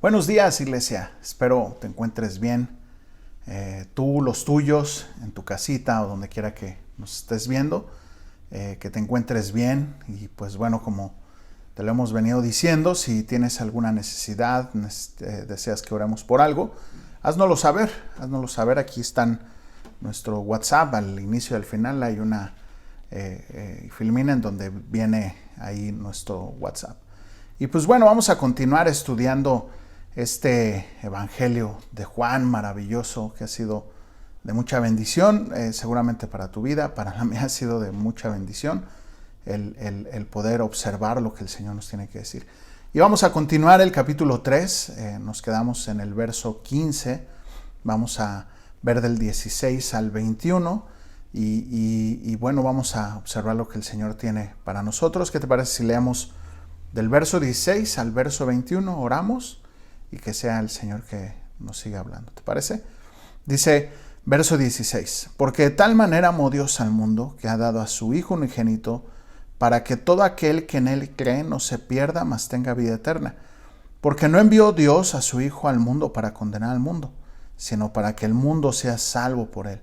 Buenos días, iglesia. Espero te encuentres bien. Tú, los tuyos, en tu casita o donde quiera que nos estés viendo, que te encuentres bien. Y pues bueno, como te lo hemos venido diciendo, si tienes alguna necesidad, deseas que oremos por algo, háznoslo saber. Háznoslo saber. Aquí están nuestro WhatsApp. Al inicio y al final hay una filmina en donde viene ahí nuestro WhatsApp. Y pues bueno, vamos a continuar estudiando este evangelio de Juan maravilloso que ha sido de mucha bendición, seguramente para tu vida, para la mía ha sido de mucha bendición el poder observar lo que el Señor nos tiene que decir. Y vamos a continuar el capítulo 3, nos quedamos en el verso 15, vamos a ver del 16 al 21 y bueno, vamos a observar lo que el Señor tiene para nosotros. ¿Qué te parece si leemos del verso 16 al verso 21, oramos y que sea el Señor que nos siga hablando? ¿Te parece? Dice, verso 16, porque de tal manera amó Dios al mundo que ha dado a su Hijo unigénito para que todo aquel que en Él cree no se pierda, mas tenga vida eterna. Porque no envió Dios a su Hijo al mundo para condenar al mundo, sino para que el mundo sea salvo por Él.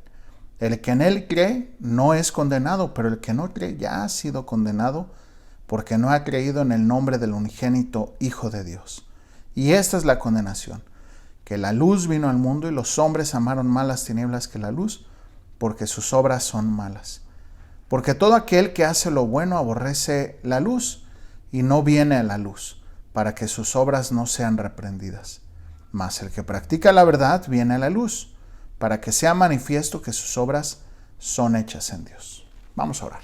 El que en Él cree no es condenado, pero el que no cree ya ha sido condenado porque no ha creído en el nombre del unigénito Hijo de Dios. Y esta es la condenación, que la luz vino al mundo y los hombres amaron más las tinieblas que la luz, porque sus obras son malas. Porque todo aquel que hace lo bueno aborrece la luz y no viene a la luz, para que sus obras no sean reprendidas. Mas el que practica la verdad viene a la luz, para que sea manifiesto que sus obras son hechas en Dios. Vamos a orar.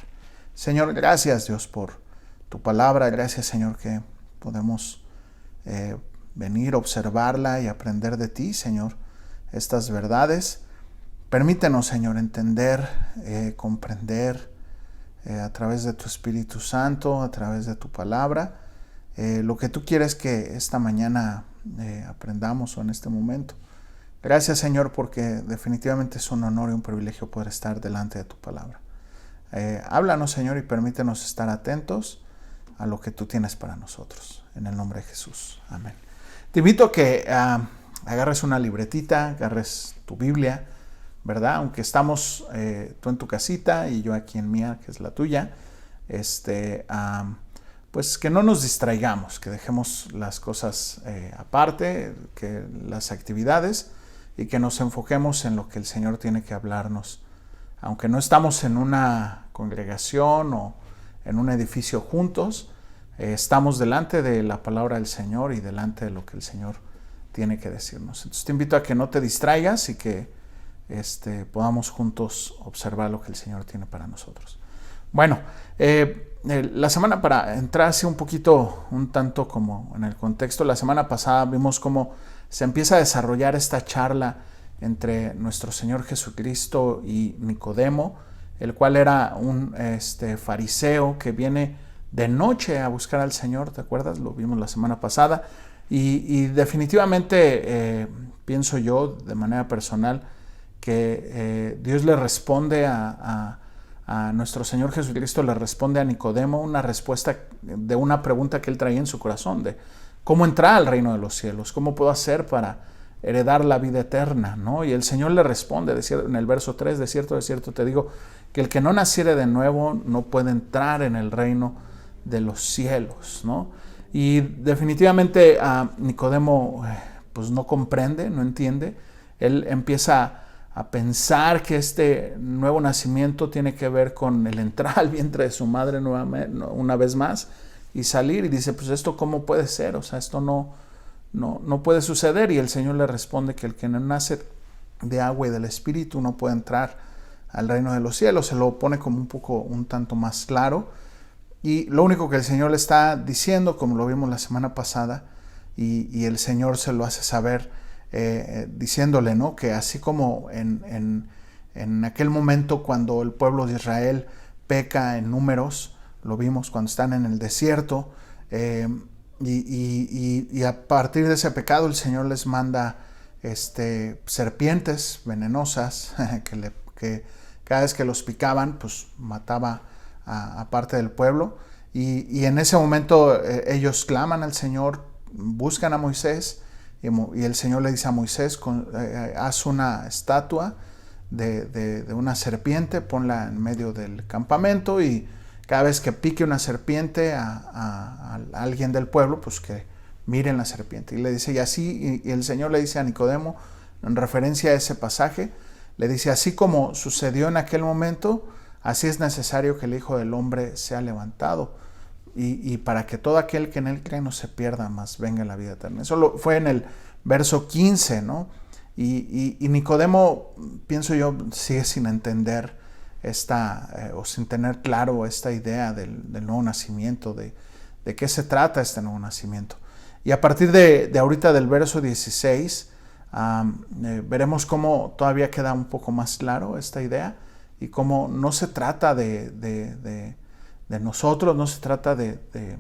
Señor, gracias Dios por tu palabra. Gracias Señor que podemos venir a observarla y aprender de ti, Señor, estas verdades. Permítenos, Señor, entender, comprender a través de tu Espíritu Santo, a través de tu palabra, lo que tú quieres que esta mañana aprendamos o en este momento. Gracias, Señor, porque definitivamente es un honor y un privilegio poder estar delante de tu palabra. Háblanos, Señor, y permítenos estar atentos a lo que tú tienes para nosotros. En el nombre de Jesús. Amén. Te invito a que agarres una libretita, agarres tu Biblia, ¿verdad? Aunque estamos tú en tu casita y yo aquí en mía, que es la tuya, pues que no nos distraigamos, que dejemos las cosas aparte, que las actividades, y que nos enfoquemos en lo que el Señor tiene que hablarnos. Aunque no estamos en una congregación o en un edificio juntos, estamos delante de la palabra del Señor y delante de lo que el Señor tiene que decirnos. Entonces te invito a que no te distraigas y que podamos juntos observar lo que el Señor tiene para nosotros. Bueno, la semana, para entrar así un tanto como en el contexto, la semana pasada vimos cómo se empieza a desarrollar esta charla entre nuestro Señor Jesucristo y Nicodemo, el cual era un fariseo que viene de noche a buscar al Señor, ¿te acuerdas? Lo vimos la semana pasada. Y definitivamente pienso yo, de manera personal, que Dios le responde a nuestro Señor Jesucristo, le responde a Nicodemo una respuesta de una pregunta que él traía en su corazón, de cómo entrar al reino de los cielos, cómo puedo hacer para heredar la vida eterna, ¿no? Y el Señor le responde en el verso 3, de cierto te digo, que el que no naciere de nuevo no puede entrar en el reino de los cielos, ¿no? Y definitivamente Nicodemo pues no comprende, no entiende. Él empieza a pensar que este nuevo nacimiento tiene que ver con el entrar al vientre de su madre una vez más y salir, y dice, pues esto cómo puede ser, o sea, esto no puede suceder. Y el Señor le responde que el que no nace de agua y del Espíritu no puede entrar al reino de los cielos. Se lo pone como un tanto más claro, y lo único que el Señor le está diciendo, como lo vimos la semana pasada, y el Señor se lo hace saber diciéndole, ¿no?, que así como en aquel momento cuando el pueblo de Israel peca en números, lo vimos cuando están en el desierto, y a partir de ese pecado el Señor les manda serpientes venenosas que cada vez que los picaban pues mataba a parte del pueblo, y en ese momento ellos claman al Señor, buscan a Moisés, y el Señor le dice a Moisés, haz una estatua de una serpiente, ponla en medio del campamento, y cada vez que pique una serpiente a alguien del pueblo, pues que miren la serpiente. Y le dice, y así, y el Señor le dice a Nicodemo, en referencia a ese pasaje, le dice, así como sucedió en aquel momento, así es necesario que el Hijo del Hombre sea levantado, y para que todo aquel que en él cree no se pierda, mas venga la vida eterna. Eso fue en el verso 15, ¿no? Y Nicodemo, pienso yo, sigue sin entender o sin tener claro esta idea del nuevo nacimiento, de qué se trata este nuevo nacimiento. Y a partir de ahorita del verso 16, veremos cómo todavía queda un poco más claro esta idea, y cómo no se trata de nosotros, no se trata de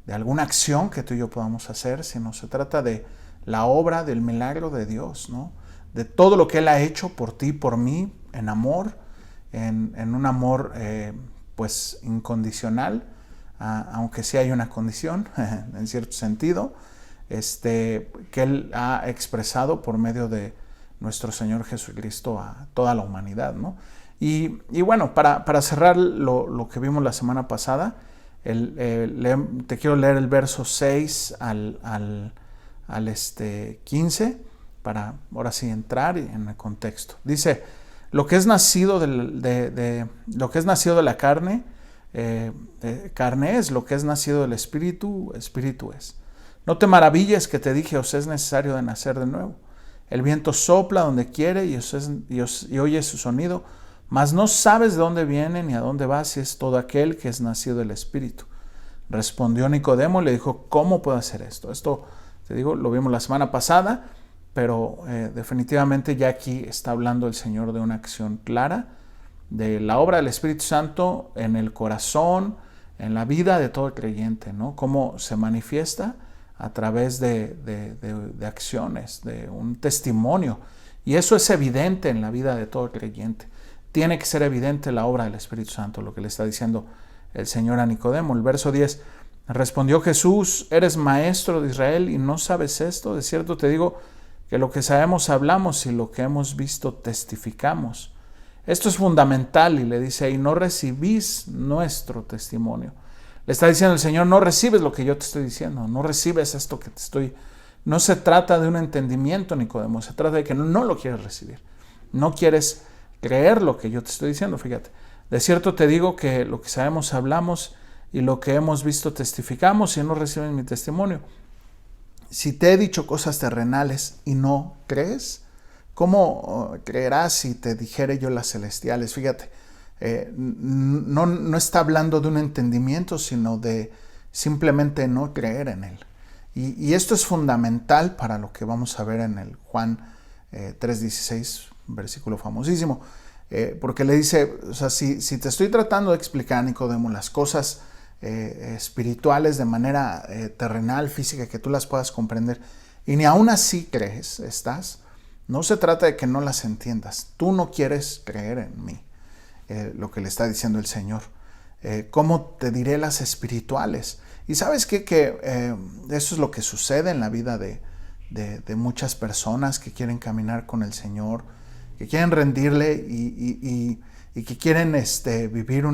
alguna acción que tú y yo podamos hacer, sino se trata de la obra, del milagro de Dios, ¿no? De todo lo que Él ha hecho por ti, por mí, en amor, en un amor pues incondicional, aunque sí hay una condición, en cierto sentido, que Él ha expresado por medio de nuestro Señor Jesucristo a toda la humanidad, ¿no? Y bueno, para cerrar lo que vimos la semana pasada, te quiero leer el verso 6 al 15, para ahora sí entrar en el contexto. Dice, lo que es nacido lo que es nacido de la carne, carne es; lo que es nacido del Espíritu, Espíritu es. No te maravilles que te dije, os es necesario de nacer de nuevo. El viento sopla donde quiere y oyes su sonido, mas no sabes de dónde viene ni a dónde va, si es todo aquel que es nacido del Espíritu. Respondió Nicodemo y le dijo, ¿cómo puedo hacer esto? Esto, te digo, lo vimos la semana pasada, pero definitivamente ya aquí está hablando el Señor de una acción clara, de la obra del Espíritu Santo en el corazón, en la vida de todo el creyente, ¿no? Cómo se manifiesta a través de acciones, de un testimonio. Y eso es evidente en la vida de todo el creyente. Tiene que ser evidente la obra del Espíritu Santo, lo que le está diciendo el Señor a Nicodemo. El verso 10, respondió Jesús, ¿eres maestro de Israel y no sabes esto? De cierto te digo que lo que sabemos hablamos y lo que hemos visto testificamos. Esto es fundamental, y le dice, y no recibís nuestro testimonio. Le está diciendo el Señor, no recibes lo que yo te estoy diciendo, no recibes esto que te estoy... No se trata de un entendimiento, Nicodemo, se trata de que no lo quieres recibir. No quieres creer lo que yo te estoy diciendo, fíjate. De cierto te digo que lo que sabemos hablamos y lo que hemos visto testificamos, y no reciben mi testimonio. Si te he dicho cosas terrenales y no crees, ¿cómo creerás si te dijere yo las celestiales? Fíjate, no está hablando de un entendimiento, sino de simplemente no creer en Él. Y esto es fundamental para lo que vamos a ver en el Juan 3:16, versículo famosísimo, porque le dice, o sea, si te estoy tratando de explicar, Nicodemo, las cosas espirituales de manera terrenal, física, que tú las puedas comprender, y ni aún así crees, no se trata de que no las entiendas, tú no quieres creer en mí, lo que le está diciendo el Señor. ¿Cómo te diré las espirituales? Y sabes que eso es lo que sucede en la vida de muchas personas que quieren caminar con el Señor, que quieren rendirle y que quieren vivir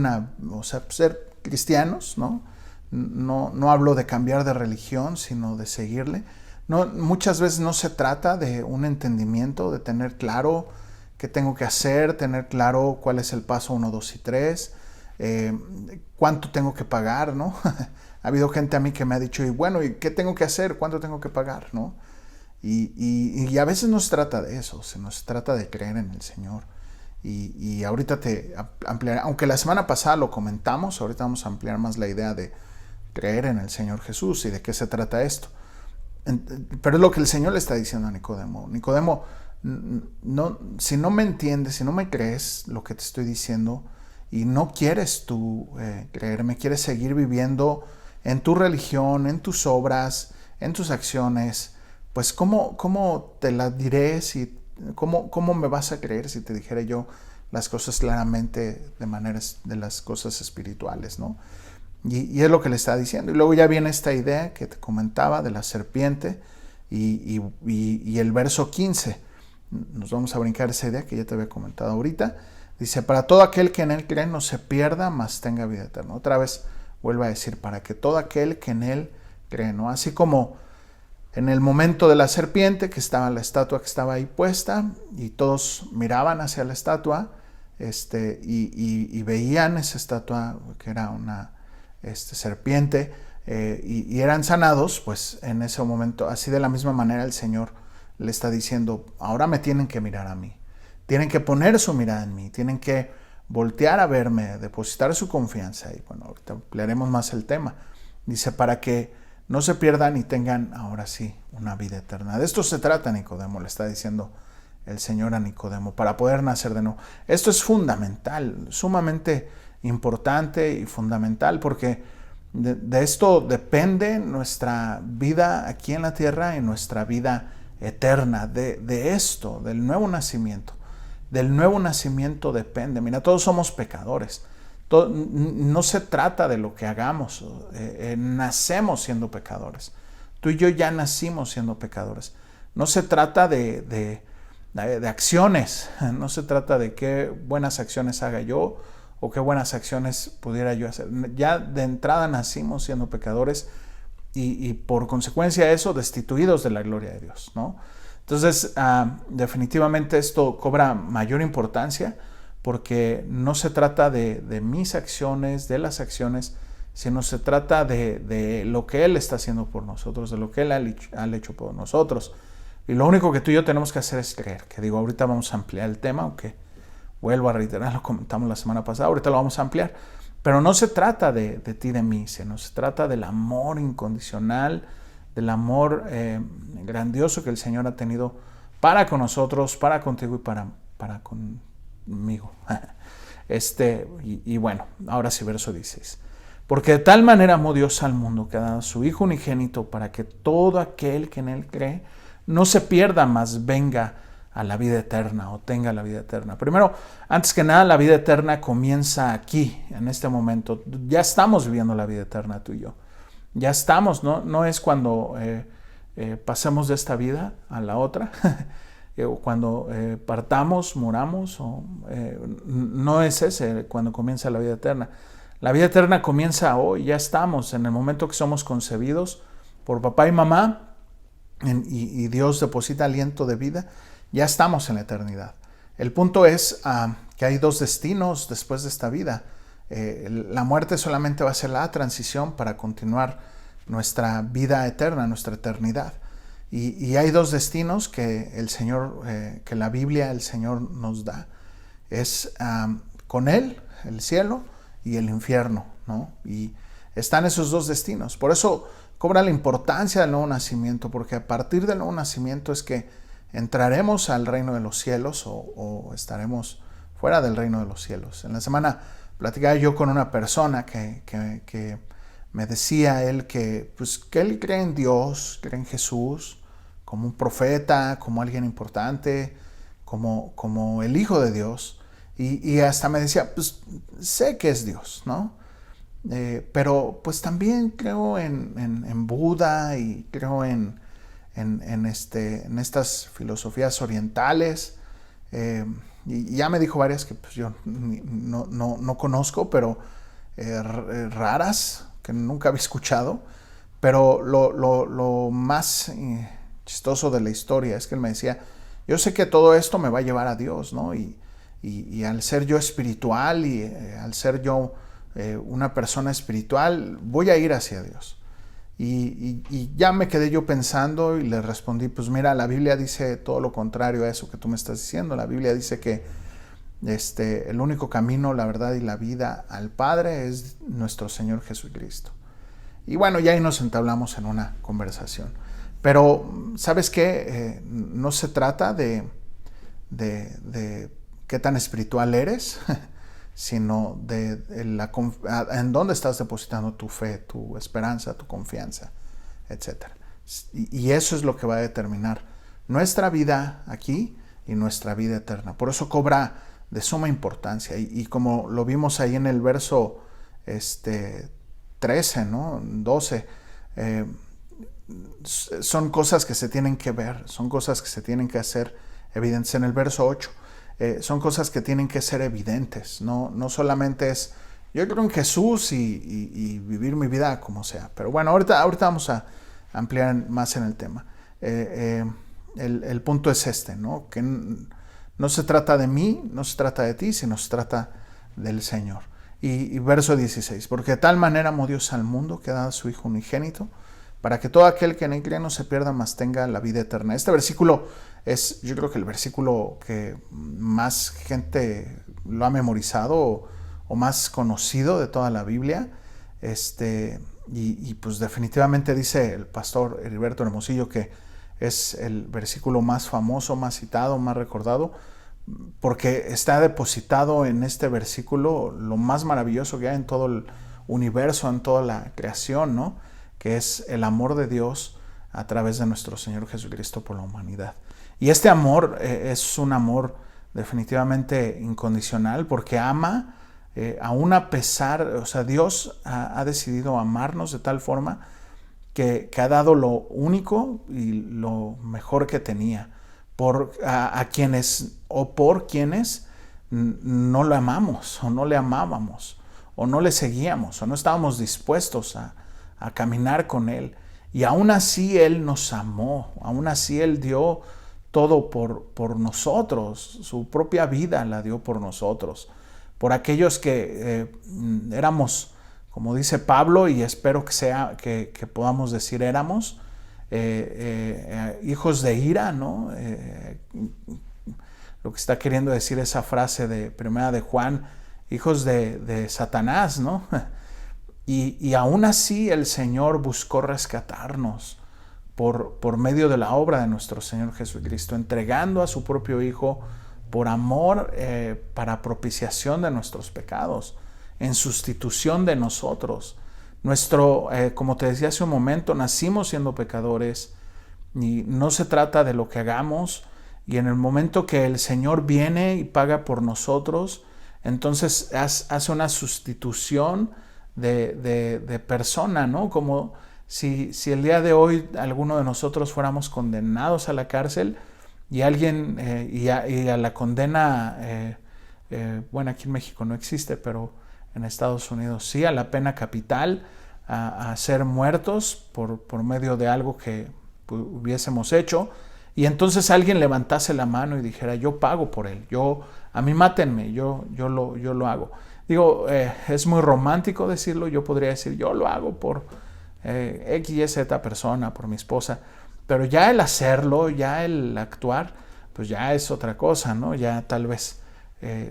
ser cristianos, ¿no? No hablo de cambiar de religión, sino de seguirle. Muchas veces no se trata de un entendimiento, de tener claro qué tengo que hacer, tener claro cuál es el paso 1, 2 y 3, cuánto tengo que pagar, ¿no? Ha habido gente a mí que me ha dicho, y bueno, ¿y qué tengo que hacer? ¿Cuánto tengo que pagar? ¿No? Y a veces no se trata de eso, sino se trata de creer en el Señor. Y ahorita te ampliaré, aunque la semana pasada lo comentamos, ahorita vamos a ampliar más la idea de creer en el Señor Jesús y de qué se trata esto. Pero es lo que el Señor le está diciendo a Nicodemo. Nicodemo, si no me entiendes, si no me crees lo que te estoy diciendo y no quieres tú creerme, quieres seguir viviendo en tu religión, en tus obras, en tus acciones, pues ¿cómo te las diré? ¿Cómo me vas a creer si te dijera yo las cosas claramente de maneras de las cosas espirituales, ¿no? Y es lo que le está diciendo. Y luego ya viene esta idea que te comentaba de la serpiente, Y el verso 15, nos vamos a brincar esa idea que ya te había comentado ahorita. Dice, para todo aquel que en él cree no se pierda, mas tenga vida eterna. Otra vez vuelve a decir, para que todo aquel que en él cree, ¿no? Así como en el momento de la serpiente, que estaba la estatua que estaba ahí puesta, y todos miraban hacia la estatua, y veían esa estatua que era una serpiente, y eran sanados, pues en ese momento, así de la misma manera el Señor le está diciendo, ahora me tienen que mirar a mí, tienen que poner su mirada en mí, tienen que voltear a verme, depositar su confianza. Y bueno, ahorita ampliaremos más el tema. Dice, para que no se pierdan y tengan ahora sí una vida eterna. De esto se trata, Nicodemo, le está diciendo el Señor a Nicodemo, para poder nacer de nuevo. Esto es fundamental, sumamente importante y fundamental, porque de esto depende nuestra vida aquí en la tierra y nuestra vida eterna, de esto, del nuevo nacimiento. Del nuevo nacimiento depende. Mira, todos somos pecadores. No se trata de lo que hagamos. Nacemos siendo pecadores. Tú y yo ya nacimos siendo pecadores. No se trata de acciones. No se trata de qué buenas acciones haga yo o qué buenas acciones pudiera yo hacer. Ya de entrada nacimos siendo pecadores y por consecuencia de eso destituidos de la gloria de Dios, ¿no? Entonces, definitivamente esto cobra mayor importancia porque no se trata de mis acciones, de las acciones, sino se trata de lo que Él está haciendo por nosotros, de lo que Él ha hecho por nosotros. Y lo único que tú y yo tenemos que hacer es creer. Que digo, ahorita vamos a ampliar el tema, aunque vuelvo a reiterar, lo comentamos la semana pasada, ahorita lo vamos a ampliar. Pero no se trata de ti, de mí, sino se trata del amor incondicional, del amor grandioso que el Señor ha tenido para con nosotros, para contigo y para conmigo. Y bueno, ahora sí, verso 16. Porque de tal manera amó Dios al mundo que ha dado a su Hijo unigénito para que todo aquel que en Él cree no se pierda, mas venga a la vida eterna o tenga la vida eterna. Primero, antes que nada, la vida eterna comienza aquí, en este momento. Ya estamos viviendo la vida eterna tú y yo. Ya estamos, no es cuando pasemos de esta vida a la otra, o cuando partamos, muramos, no es ese cuando comienza la vida eterna. La vida eterna comienza hoy, ya estamos, en el momento que somos concebidos por papá y mamá, y Dios deposita aliento de vida, ya estamos en la eternidad. El punto es que hay dos destinos después de esta vida. La muerte solamente va a ser la transición para continuar nuestra vida eterna, nuestra eternidad. Y hay dos destinos que el Señor, que la Biblia, el Señor nos da. Es con Él, el cielo, y el infierno, ¿no? Y están esos dos destinos. Por eso cobra la importancia del nuevo nacimiento, porque a partir del nuevo nacimiento es que entraremos al reino de los cielos o estaremos fuera del reino de los cielos. En la semana platicaba yo con una persona que me decía él que él cree en Dios, cree en Jesús, como un profeta, como alguien importante, como el Hijo de Dios. Y hasta me decía, pues sé que es Dios, ¿no? Pero pues también creo en Buda y creo en estas filosofías orientales. Y ya me dijo varias que pues yo no conozco, pero raras, que nunca había escuchado. Pero lo más chistoso de la historia es que él me decía, yo sé que todo esto me va a llevar a Dios, ¿no? Y al ser yo espiritual y al ser yo una persona espiritual, voy a ir hacia Dios. Y ya me quedé yo pensando y le respondí, pues mira, la Biblia dice todo lo contrario a eso que tú me estás diciendo. La Biblia dice que el único camino, la verdad y la vida al Padre es nuestro Señor Jesucristo. Y bueno, ya ahí nos entablamos en una conversación. Pero, ¿sabes qué? No se trata de qué tan espiritual eres, sino en dónde estás depositando tu fe, tu esperanza, tu confianza, etc. Y eso es lo que va a determinar nuestra vida aquí y nuestra vida eterna. Por eso cobra de suma importancia. Y como lo vimos ahí en el verso 13, ¿no? 12, son cosas que se tienen que ver, son cosas que se tienen que hacer evidentes. En el verso 8, son cosas que tienen que ser evidentes, no solamente es yo creo en Jesús y vivir mi vida como sea. Pero bueno, ahorita vamos a ampliar más en el tema. El punto es este, ¿no? Que no se trata de mí, no se trata de ti, sino se trata del Señor. Y verso 16, porque de tal manera amó Dios al mundo que ha dado a su Hijo unigénito, para que todo aquel que en él cree no se pierda, mas tenga la vida eterna. Este versículo es, yo creo que el versículo que más gente lo ha memorizado o más conocido de toda la Biblia. Y pues definitivamente dice el pastor Heriberto Hermosillo que es el versículo más famoso, más citado, más recordado, porque está depositado en este versículo lo más maravilloso que hay en todo el universo, en toda la creación, ¿no? Que es el amor de Dios a través de nuestro Señor Jesucristo por la humanidad. Y este amor es un amor definitivamente incondicional, porque ama aún a pesar, o sea, Dios ha decidido amarnos de tal forma que ha dado lo único y lo mejor que tenía a quienes o por quienes no lo amamos o no le amábamos o no le seguíamos o no estábamos dispuestos a caminar con Él. Y aún así Él nos amó, aún así Él dio todo por nosotros, su propia vida la dio por nosotros, por aquellos que éramos, como dice Pablo, y espero que podamos decir éramos, hijos de ira, ¿no? Lo que está queriendo decir esa frase de primera de Juan, hijos de Satanás, ¿no? Y aún así el Señor buscó rescatarnos por medio de la obra de nuestro Señor Jesucristo, entregando a su propio Hijo por amor, para propiciación de nuestros pecados, en sustitución de nosotros. Como te decía hace un momento, nacimos siendo pecadores y no se trata de lo que hagamos, y en el momento que el Señor viene y paga por nosotros, entonces hace una sustitución de persona, ¿no? Como si el día de hoy alguno de nosotros fuéramos condenados a la cárcel y alguien, y a la condena, bueno, aquí en México no existe, pero en Estados Unidos sí, a la pena capital, a ser muertos por medio de algo que hubiésemos hecho, y entonces alguien levantase la mano y dijera, yo pago por él, a mí mátenme, yo lo hago. Digo, es muy romántico decirlo, yo podría decir, yo lo hago por X y Z persona, por mi esposa, pero ya el hacerlo, ya el actuar, pues ya es otra cosa, ¿no? Ya tal vez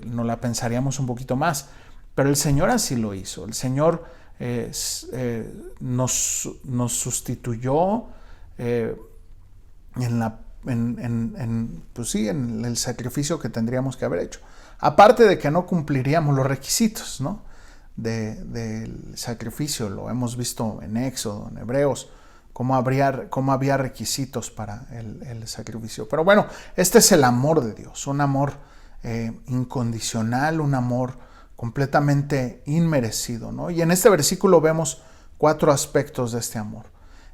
nos la pensaríamos un poquito más, pero el Señor así lo hizo. El Señor nos sustituyó pues sí, en el sacrificio que tendríamos que haber hecho. Aparte de que no cumpliríamos los requisitos, ¿no? del sacrificio, lo hemos visto en Éxodo, en Hebreos, cómo había requisitos para el sacrificio. Pero bueno, este es el amor de Dios, un amor incondicional, un amor completamente inmerecido, ¿no? Y en este versículo vemos 4 aspectos de este amor.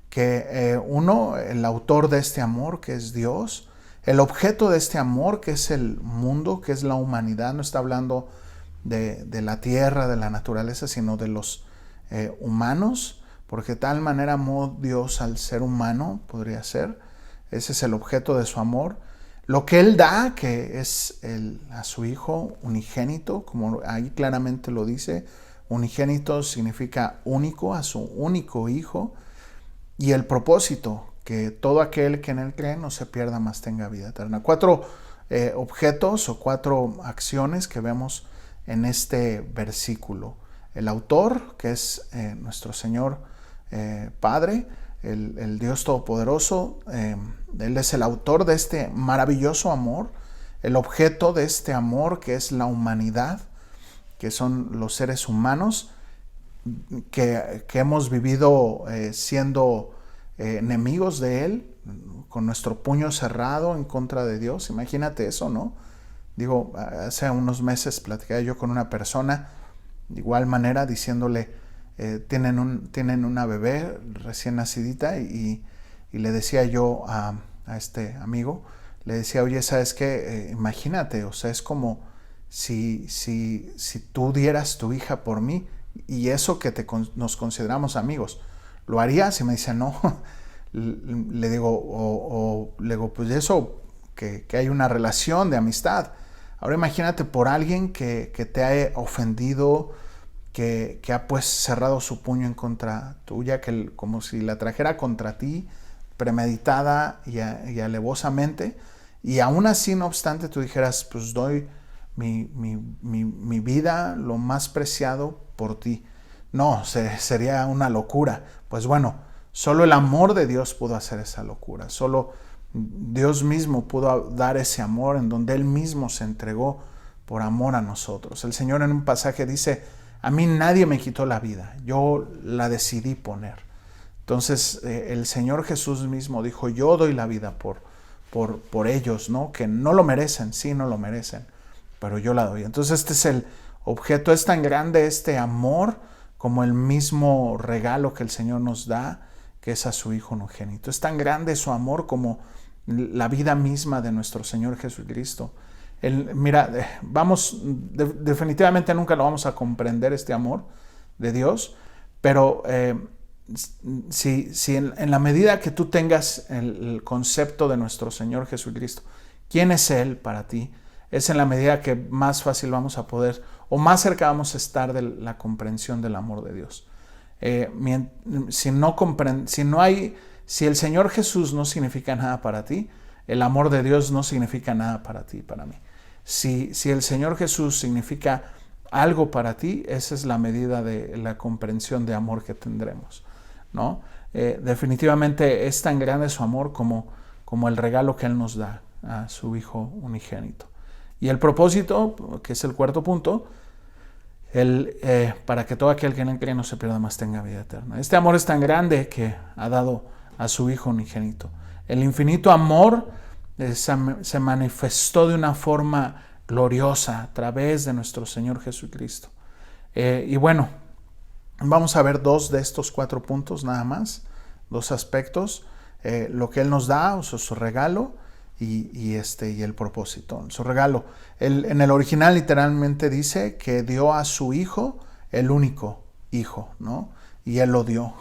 Que uno, el autor de este amor, que es Dios; el objeto de este amor, que es el mundo, que es la humanidad. No está hablando de la tierra, de la naturaleza, sino de los humanos, porque de tal manera amó Dios al ser humano, podría ser. Ese es el objeto de su amor. Lo que Él da, que es a su Hijo unigénito, como ahí claramente lo dice. Unigénito significa único, a su único Hijo. Y el propósito, que todo aquel que en Él cree no se pierda, mas tenga vida eterna. 4 objetos o 4 acciones que vemos en este versículo. El autor, que es nuestro Señor Padre, el Dios Todopoderoso. Él es el autor de este maravilloso amor. El objeto de este amor, que es la humanidad, que son los seres humanos, que hemos vivido siendo enemigos de Él, con nuestro puño cerrado en contra de Dios. Imagínate eso, ¿no? Digo, hace unos meses platicé yo con una persona, de igual manera, diciéndole, tienen una bebé recién nacidita y y le decía yo a este amigo, le decía, oye, ¿sabes qué? Imagínate, o sea, es como si tú dieras tu hija por mí, y eso que nos consideramos amigos, ¿lo harías? Y me dice, no. Le digo, pues eso, que hay una relación de amistad. Ahora imagínate por alguien que te ha ofendido, que ha pues cerrado su puño en contra tuya, como si la trajera contra ti, premeditada y alevosamente, y aún así, no obstante, tú dijeras, pues doy mi vida, lo más preciado, por ti. No, sería una locura. Pues bueno, solo el amor de Dios pudo hacer esa locura. Solo Dios mismo pudo dar ese amor en donde Él mismo se entregó por amor a nosotros. El Señor en un pasaje dice, a mí nadie me quitó la vida, yo la decidí poner. Entonces el Señor Jesús mismo dijo, yo doy la vida por ellos, ¿no? Que no lo merecen, sí, no lo merecen, pero yo la doy. Entonces este es el objeto, es tan grande este amor como el mismo regalo que el Señor nos da, que es a su Hijo unigénito. Es tan grande su amor como la vida misma de nuestro Señor Jesucristo. Mira, definitivamente nunca lo vamos a comprender, este amor de Dios, pero si en la medida que tú tengas el concepto de nuestro Señor Jesucristo, ¿quién es Él para ti? Es en la medida que más fácil vamos a poder, o más cerca vamos a estar de la comprensión del amor de Dios. Si el Señor Jesús no significa nada para ti, el amor de Dios no significa nada para ti y para mí. Si el Señor Jesús significa algo para ti, esa es la medida de la comprensión de amor que tendremos, ¿no? Definitivamente es tan grande su amor como el regalo que Él nos da a su Hijo unigénito. Y el propósito, que es el cuarto punto, para que todo aquel que en Él cree no se pierda, más tenga vida eterna. Este amor es tan grande que ha dado a su Hijo unigénito. El infinito amor se manifestó de una forma gloriosa a través de nuestro Señor Jesucristo. Y bueno, vamos a ver 2 de estos 4 puntos nada más, 2 aspectos, lo que Él nos da, o sea, su regalo, y el propósito. Su regalo, en el original literalmente dice que dio a su Hijo, el único Hijo, ¿no? Y Él lo dio.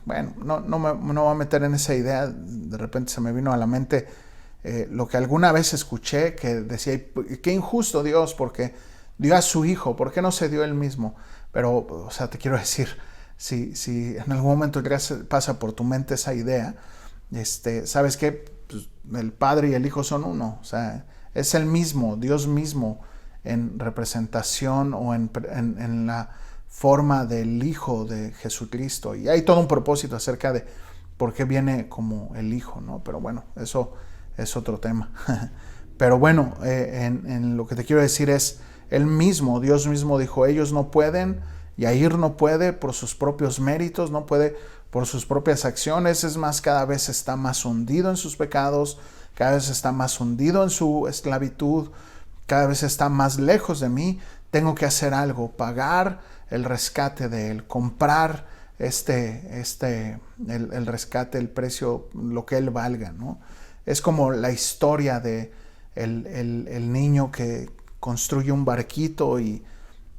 Bueno, no me voy a meter en esa idea. De repente se me vino a la mente lo que alguna vez escuché, que decía, qué injusto Dios, porque dio a su Hijo, ¿por qué no se dio Él mismo? Pero, o sea, te quiero decir, si en algún momento pasa por tu mente esa idea, ¿sabes qué? Pues el Padre y el Hijo son uno, o sea, es el mismo, Dios mismo, en representación o en la forma del Hijo de Jesucristo. Y hay todo un propósito acerca de por qué viene como el Hijo, ¿no? Pero bueno, eso es otro tema. Pero bueno, en lo que te quiero decir es, Él mismo, Dios mismo dijo, ellos no pueden, Yair no puede por sus propios méritos, no puede por sus propias acciones, es más, cada vez está más hundido en sus pecados, cada vez está más hundido en su esclavitud, cada vez está más lejos de mí. Tengo que hacer algo, pagar el rescate de Él, comprar el rescate, el precio, lo que Él valga, ¿no? Es como la historia de el niño que construye un barquito y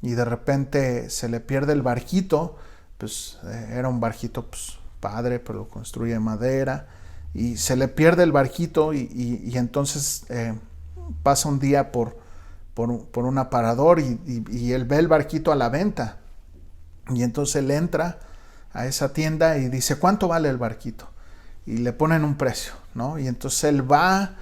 de repente se le pierde el barquito. Pues era un barquito pues, padre, pero lo construye de madera, y se le pierde el barquito y entonces pasa un día por un aparador y él ve el barquito a la venta, y entonces él entra a esa tienda y dice, ¿cuánto vale el barquito? Y le ponen un precio, ¿no? Y entonces él va,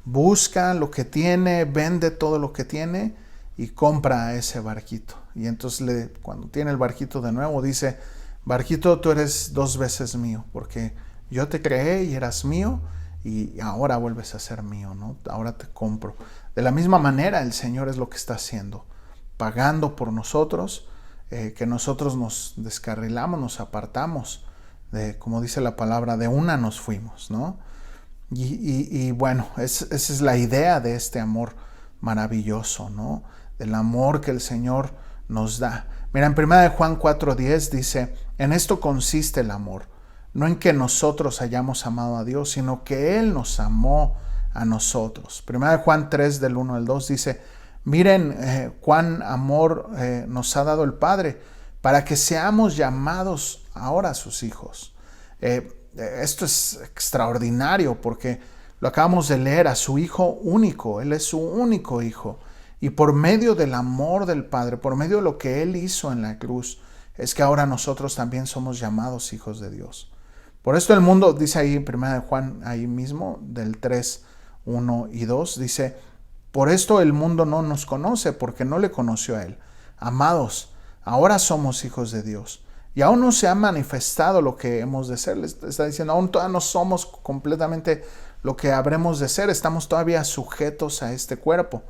busca lo que tiene, vende todo lo que tiene y compra ese barquito. Y entonces cuando tiene el barquito de nuevo dice, barquito, tú eres 2 veces mío, porque yo te creé y eras mío, y ahora vuelves a ser mío, ¿no? Ahora te compro. De la misma manera el Señor es lo que está haciendo, pagando por nosotros, que nosotros nos descarrilamos, nos apartamos, como dice la palabra, de una nos fuimos, ¿no? Y bueno, esa es la idea de este amor maravilloso, ¿no? Del amor que el Señor nos da. Mira, en 1 Juan 4:10 dice, en esto consiste el amor, no en que nosotros hayamos amado a Dios, sino que Él nos amó a nosotros. 1 Juan 3 del 1 al 2 dice, miren cuán amor nos ha dado el Padre para que seamos llamados ahora sus hijos. Esto es extraordinario porque lo acabamos de leer, a su Hijo único. Él es su único Hijo. Y por medio del amor del Padre, por medio de lo que Él hizo en la cruz, es que ahora nosotros también somos llamados hijos de Dios. Por esto el mundo, dice ahí en 1 Juan, ahí mismo, del 3, 1 y 2, dice, por esto el mundo no nos conoce, porque no le conoció a Él. Amados, ahora somos hijos de Dios. Y aún no se ha manifestado lo que hemos de ser. Les está diciendo, aún todavía no somos completamente lo que habremos de ser. Estamos todavía sujetos a este cuerpo.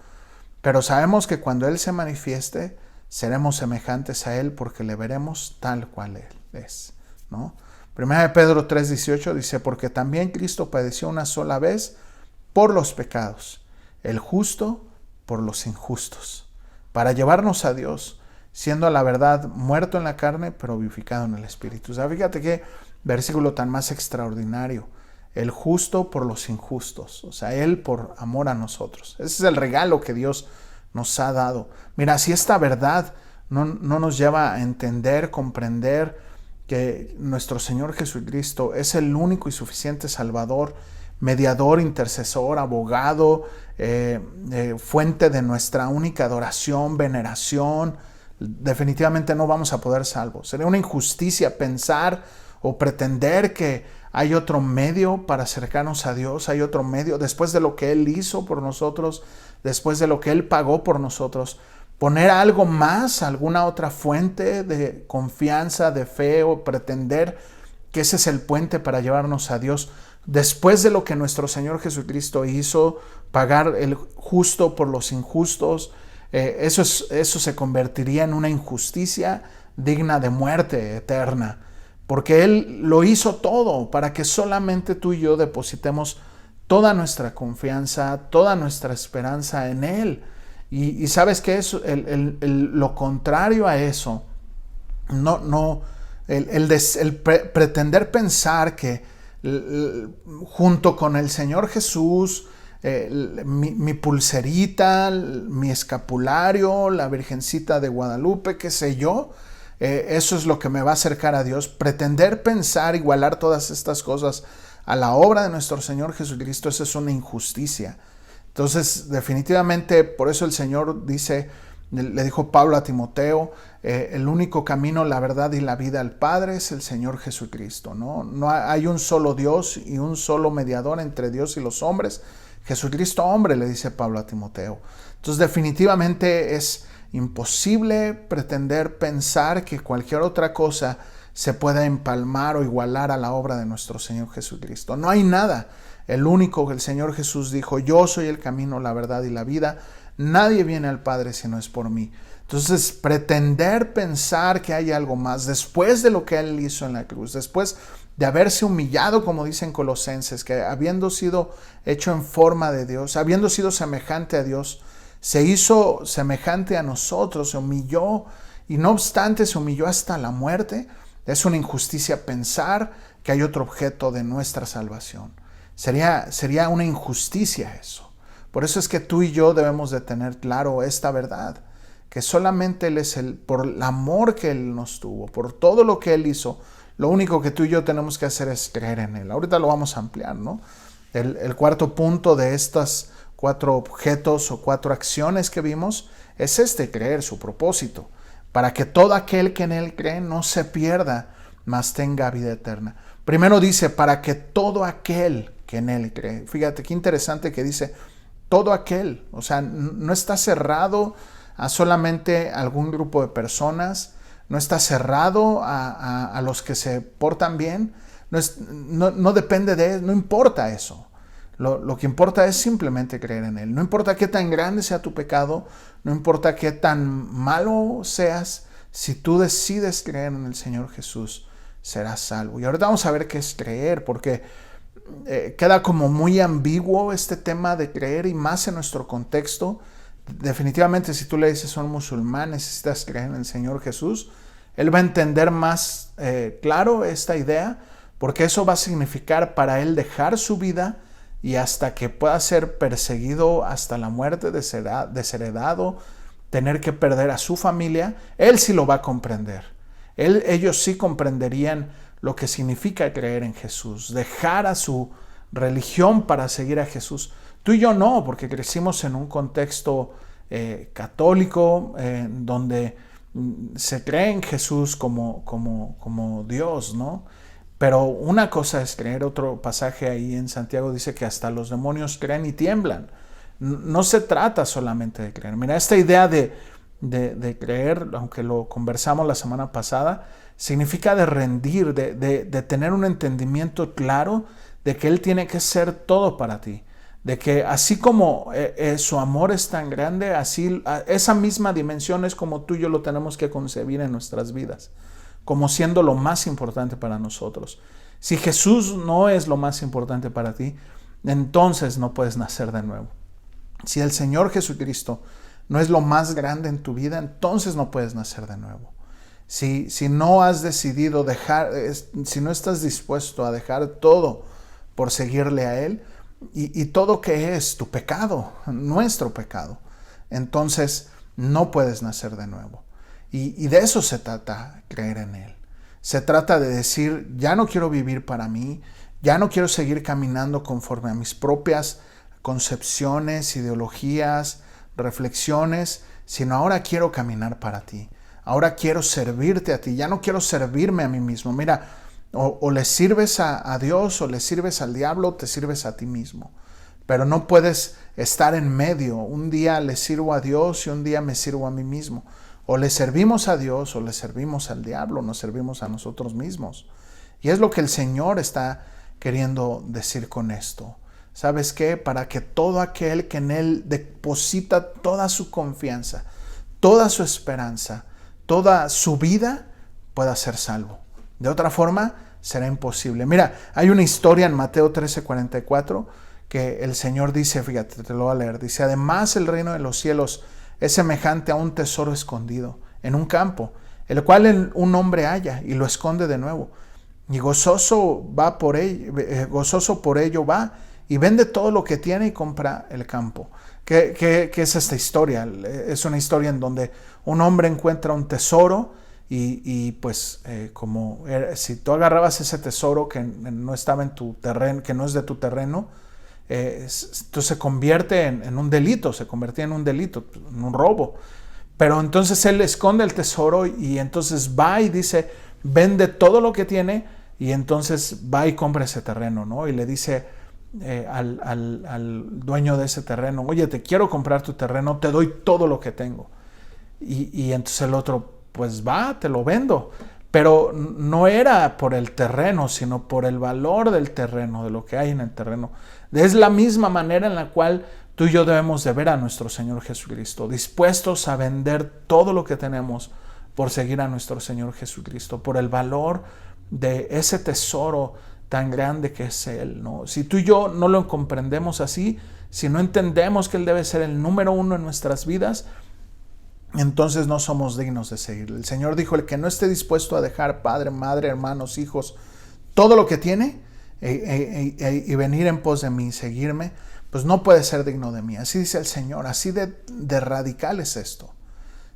Pero sabemos que cuando Él se manifieste, seremos semejantes a Él porque le veremos tal cual Él es, ¿no? 1 Pedro 3:18 dice, porque también Cristo padeció una sola vez por los pecados, el justo por los injustos, para llevarnos a Dios, siendo a la verdad muerto en la carne, pero vivificado en el Espíritu. O sea, fíjate qué versículo tan más extraordinario. El justo por los injustos. O sea, Él por amor a nosotros. Ese es el regalo que Dios nos ha dado. Mira, si esta verdad no nos lleva a entender, comprender que nuestro Señor Jesucristo es el único y suficiente Salvador, mediador, intercesor, abogado, fuente de nuestra única adoración, veneración, definitivamente no vamos a poder salvos. Sería una injusticia pensar o pretender que hay otro medio para acercarnos a Dios, hay otro medio después de lo que Él hizo por nosotros, después de lo que Él pagó por nosotros, poner algo más, alguna otra fuente de confianza, de fe o pretender que ese es el puente para llevarnos a Dios. Después de lo que nuestro Señor Jesucristo hizo, pagar el justo por los injustos, eso se convertiría en una injusticia digna de muerte eterna. Porque Él lo hizo todo para que solamente tú y yo depositemos toda nuestra confianza, toda nuestra esperanza en Él. Y sabes que eso, lo contrario a eso, el pretender pensar que junto con el Señor Jesús, mi pulserita, mi escapulario, la Virgencita de Guadalupe, qué sé yo, eso es lo que me va a acercar a Dios. Pretender pensar, igualar todas estas cosas a la obra de nuestro Señor Jesucristo, eso es una injusticia. Entonces, definitivamente, por eso el Señor dice, le dijo Pablo a Timoteo, el único camino, la verdad y la vida al Padre es el Señor Jesucristo, ¿no? No hay un solo Dios y un solo mediador entre Dios y los hombres. Jesucristo hombre, le dice Pablo a Timoteo. Entonces, definitivamente es imposible pretender pensar que cualquier otra cosa se pueda empalmar o igualar a la obra de nuestro Señor Jesucristo. No hay nada. El único que el Señor Jesús dijo, yo soy el camino, la verdad y la vida. Nadie viene al Padre si no es por mí. Entonces, pretender pensar que hay algo más después de lo que Él hizo en la cruz, después de haberse humillado, como dicen Colosenses, que habiendo sido hecho en forma de Dios, habiendo sido semejante a Dios, se hizo semejante a nosotros, se humilló y no obstante se humilló hasta la muerte. Es una injusticia pensar que hay otro objeto de nuestra salvación. Sería una injusticia eso. Por eso es que tú y yo debemos de tener claro esta verdad, que solamente Él es por el amor que Él nos tuvo, por todo lo que Él hizo, lo único que tú y yo tenemos que hacer es creer en Él. Ahorita lo vamos a ampliar, ¿no? El cuarto punto de estas 4 objetos o 4 acciones que vimos es creer, su propósito, para que todo aquel que en Él cree no se pierda, mas tenga vida eterna. Primero dice, para que todo aquel que en Él cree. Fíjate qué interesante que dice todo aquel, o sea, no está cerrado a solamente algún grupo de personas, no está cerrado a los que se portan bien, no depende de él, no importa eso. Lo que importa es simplemente creer en Él. No importa qué tan grande sea tu pecado, no importa qué tan malo seas, si tú decides creer en el Señor Jesús, serás salvo. Y ahorita vamos a ver qué es creer, porque queda como muy ambiguo este tema de creer, y más en nuestro contexto. Definitivamente, si tú le dices a un musulmán, necesitas creer en el Señor Jesús, él va a entender más claro esta idea, porque eso va a significar para él dejar su vida y hasta que pueda ser perseguido hasta la muerte, desheredado, tener que perder a su familia. Él sí lo va a comprender. Ellos sí comprenderían lo que significa creer en Jesús, dejar a su religión para seguir a Jesús. Tú y yo no, porque crecimos en un contexto católico donde se cree en Jesús como Dios, ¿no? Pero una cosa es creer. Otro pasaje ahí en Santiago dice que hasta los demonios creen y tiemblan. No se trata solamente de creer. Mira, esta idea de creer, aunque lo conversamos la semana pasada, significa de rendir, de tener un entendimiento claro de que Él tiene que ser todo para ti. De que así como su amor es tan grande, así esa misma dimensión es como tú y yo lo tenemos que concebir en nuestras vidas, como siendo lo más importante para nosotros. Si Jesús no es lo más importante para ti, entonces no puedes nacer de nuevo. Si el Señor Jesucristo no es lo más grande en tu vida, entonces no puedes nacer de nuevo. Si no has decidido dejar, si no estás dispuesto a dejar todo por seguirle a Él, y todo que es tu pecado, nuestro pecado, entonces no puedes nacer de nuevo. Y de eso se trata creer en Él. Se trata de decir, ya no quiero vivir para mí, ya no quiero seguir caminando conforme a mis propias concepciones, ideologías, reflexiones, sino ahora quiero caminar para ti. Ahora quiero servirte a ti, ya no quiero servirme a mí mismo. Mira, o le sirves a Dios o le sirves al diablo o te sirves a ti mismo. Pero no puedes estar en medio. Un día le sirvo a Dios y un día me sirvo a mí mismo. O le servimos a Dios o le servimos al diablo, nos servimos a nosotros mismos. Y es lo que el Señor está queriendo decir con esto. ¿Sabes qué? Para que todo aquel que en Él deposita toda su confianza, toda su esperanza, toda su vida, pueda ser salvo. De otra forma, será imposible. Mira, hay una historia en Mateo 13:44 que el Señor dice, fíjate, te lo voy a leer. Dice, además el reino de los cielos es semejante a un tesoro escondido en un campo, el cual un hombre halla y lo esconde de nuevo. Y gozoso por ello va y vende todo lo que tiene y compra el campo. ¿Qué es esta historia? Es una historia en donde un hombre encuentra un tesoro y si tú agarrabas ese tesoro que no estaba en tu terreno, que no es de tu terreno, entonces se convierte en un delito, se convertía en un delito, en un robo. Pero entonces él esconde el tesoro y entonces va y dice, vende todo lo que tiene y entonces va y compra ese terreno, ¿no? Y le dice al dueño de ese terreno, oye, te quiero comprar tu terreno, te doy todo lo que tengo. Y entonces el otro, pues va, te lo vendo. Pero no era por el terreno, sino por el valor del terreno, de lo que hay en el terreno. Es la misma manera en la cual tú y yo debemos de ver a nuestro Señor Jesucristo, dispuestos a vender todo lo que tenemos por seguir a nuestro Señor Jesucristo, por el valor de ese tesoro tan grande que es Él, ¿no? Si tú y yo no lo comprendemos así, si no entendemos que Él debe ser el número uno en nuestras vidas, entonces no somos dignos de seguirle. El Señor dijo, el que no esté dispuesto a dejar padre, madre, hermanos, hijos, todo lo que tiene y venir en pos de mí y seguirme, pues no puede ser digno de mí. Así dice el Señor, así de radical es esto.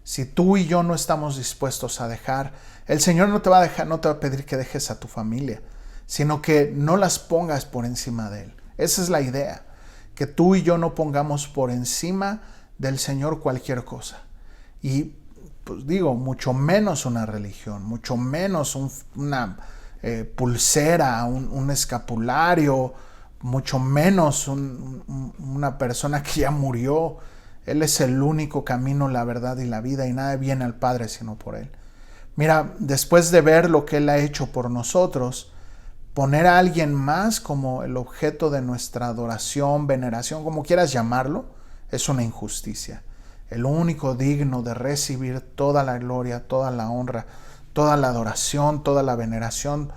Si tú y yo no estamos dispuestos a dejar, el Señor no te va a pedir que dejes a tu familia, sino que no las pongas por encima de Él. Esa es la idea, que tú y yo no pongamos por encima del Señor cualquier cosa. Y pues digo, mucho menos una religión, mucho menos una pulsera, un escapulario, mucho menos una persona que ya murió. Él es el único camino, la verdad y la vida, y nada viene al Padre sino por Él. Mira, después de ver lo que Él ha hecho por nosotros, poner a alguien más como el objeto de nuestra adoración, veneración, como quieras llamarlo, es una injusticia. El único digno de recibir toda la gloria, toda la honra, toda la adoración, toda la veneración,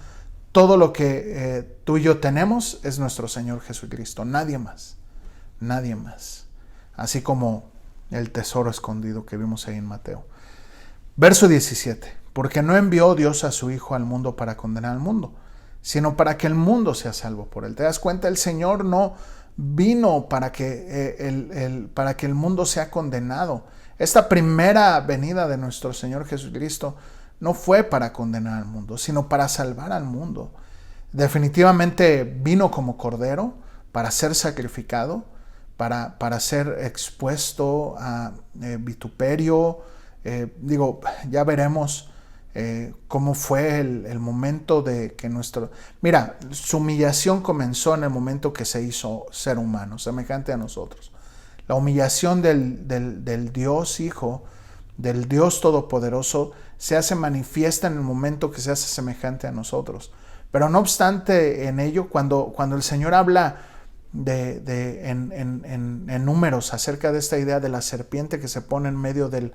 todo lo que tú y yo tenemos es nuestro Señor Jesucristo. Nadie más. Nadie más. Así como el tesoro escondido que vimos ahí en Mateo. Verso 17. Porque no envió Dios a su Hijo al mundo para condenar al mundo, sino para que el mundo sea salvo por él. ¿Te das cuenta? El Señor no vino para que el mundo sea condenado. Esta primera venida de nuestro Señor Jesucristo no fue para condenar al mundo, sino para salvar al mundo. Definitivamente vino como cordero para ser sacrificado, para ser expuesto a vituperio. Ya veremos cómo fue el momento de que Mira, su humillación comenzó en el momento que se hizo ser humano, semejante a nosotros. La humillación del Dios Hijo, del Dios Todopoderoso, se hace manifiesta en el momento que se hace semejante a nosotros. Pero no obstante en ello, cuando el Señor habla en Números acerca de esta idea de la serpiente que se pone en medio del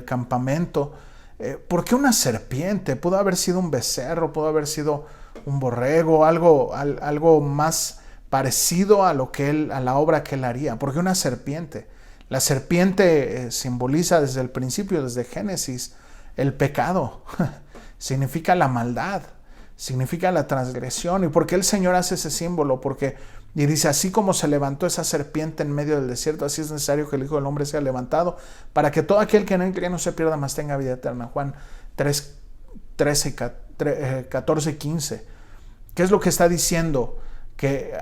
campamento, ¿por qué una serpiente? Pudo haber sido un becerro, pudo haber sido un borrego, algo más parecido a la obra que él haría. ¿Por qué una serpiente? La serpiente simboliza desde el principio, desde Génesis, el pecado. Significa la maldad, significa la transgresión. ¿Y por qué el Señor hace ese símbolo? Y dice, así como se levantó esa serpiente en medio del desierto, así es necesario que el Hijo del Hombre sea levantado, para que todo aquel que en él cree no se pierda, mas tenga vida eterna. Juan 14 y 15. ¿Qué es lo que está diciendo? Que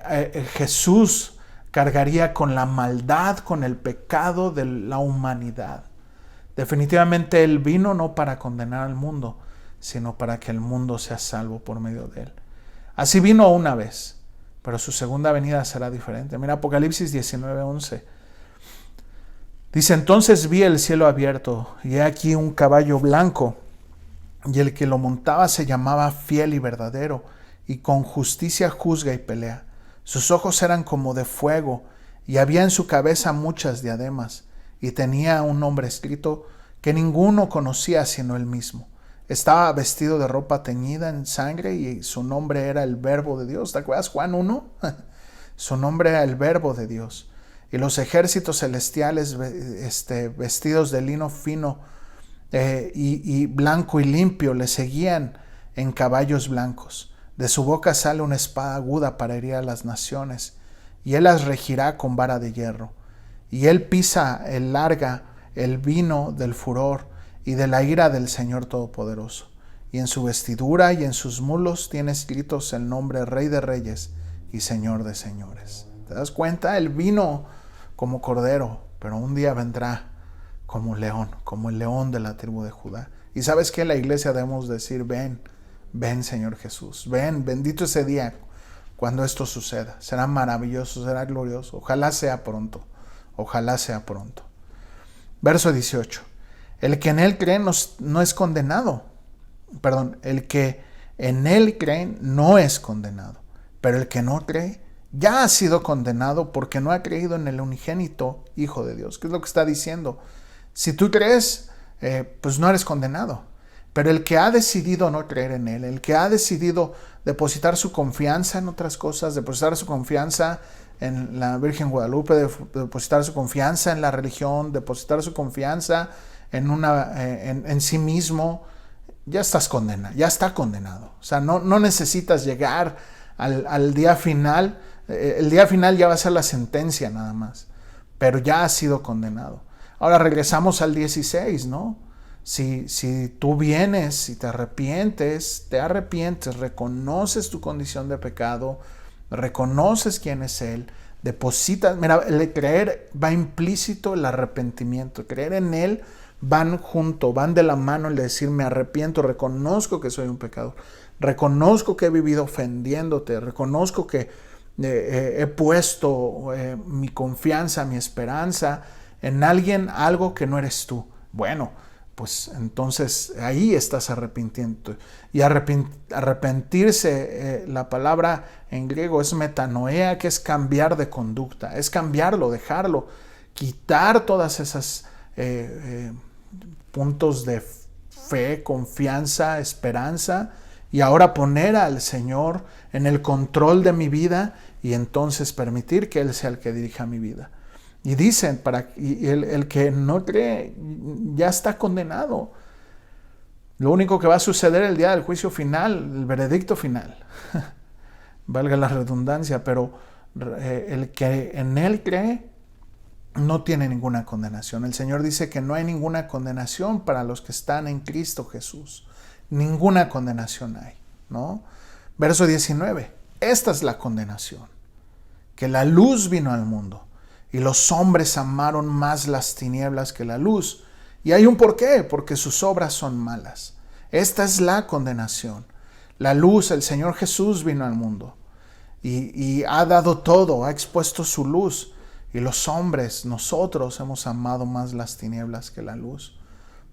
Jesús cargaría con la maldad, con el pecado de la humanidad. Definitivamente Él vino no para condenar al mundo, sino para que el mundo sea salvo por medio de Él. Así vino una vez, pero su segunda venida será diferente. Mira Apocalipsis 19:11. Dice, entonces vi el cielo abierto, y he aquí un caballo blanco, y el que lo montaba se llamaba Fiel y Verdadero, y con justicia juzga y pelea. Sus ojos eran como de fuego, y había en su cabeza muchas diademas, y tenía un nombre escrito que ninguno conocía sino él mismo. Estaba vestido de ropa teñida en sangre, y su nombre era el Verbo de Dios. ¿Te acuerdas Juan 1? Su nombre era el Verbo de Dios. Y los ejércitos celestiales vestidos de lino fino y blanco y limpio le seguían en caballos blancos. De su boca sale una espada aguda para herir a las naciones, y él las regirá con vara de hierro. Y él larga el vino del furor y de la ira del Señor Todopoderoso. Y en su vestidura y en sus mulos tiene escritos el nombre Rey de Reyes y Señor de Señores. ¿Te das cuenta? Él vino como cordero, pero un día vendrá como león, como el león de la tribu de Judá. Y ¿sabes qué? La iglesia debemos decir, ven Señor Jesús, ven, bendito ese día cuando esto suceda. Será maravilloso, será glorioso. Ojalá sea pronto, ojalá sea pronto. Verso 18. El que en él cree no es condenado. Perdón, el que en él cree no es condenado. Pero el que no cree ya ha sido condenado porque no ha creído en el unigénito Hijo de Dios. ¿Qué es lo que está diciendo? Si tú crees, pues no eres condenado. Pero el que ha decidido no creer en él, el que ha decidido depositar su confianza en otras cosas, depositar su confianza en la Virgen Guadalupe, depositar su confianza en la religión, depositar su confianza en sí mismo, ya está condenado. O sea, no necesitas llegar al día final. El día final ya va a ser la sentencia nada más, pero ya ha sido condenado. Ahora regresamos al 16, ¿no? Si tú vienes y te arrepientes, reconoces tu condición de pecado, reconoces quién es Él, depositas. Mira, el creer va implícito el arrepentimiento. Creer en Él van de la mano el decir me arrepiento, reconozco que soy un pecador, reconozco que he vivido ofendiéndote, reconozco que he puesto mi confianza, mi esperanza en algo que no eres tú. Bueno, pues entonces ahí estás arrepintiendo. Y arrepentirse, la palabra en griego es metanoia, que es cambiar de conducta, es cambiarlo, dejarlo, quitar todas esas puntos de fe, confianza, esperanza, y ahora poner al Señor en el control de mi vida y entonces permitir que Él sea el que dirija mi vida. Y dicen, el que no cree ya está condenado. Lo único que va a suceder el día del juicio final, el veredicto final, valga la redundancia, pero el que en Él cree no tiene ninguna condenación. El Señor dice que no hay ninguna condenación para los que están en Cristo Jesús. Ninguna condenación hay, ¿no? Verso 19. Esta es la condenación, que la luz vino al mundo y los hombres amaron más las tinieblas que la luz. Y hay un porqué, porque sus obras son malas. Esta es la condenación. La luz, el Señor Jesús vino al mundo y ha dado todo, ha expuesto su luz. Y los hombres, nosotros hemos amado más las tinieblas que la luz.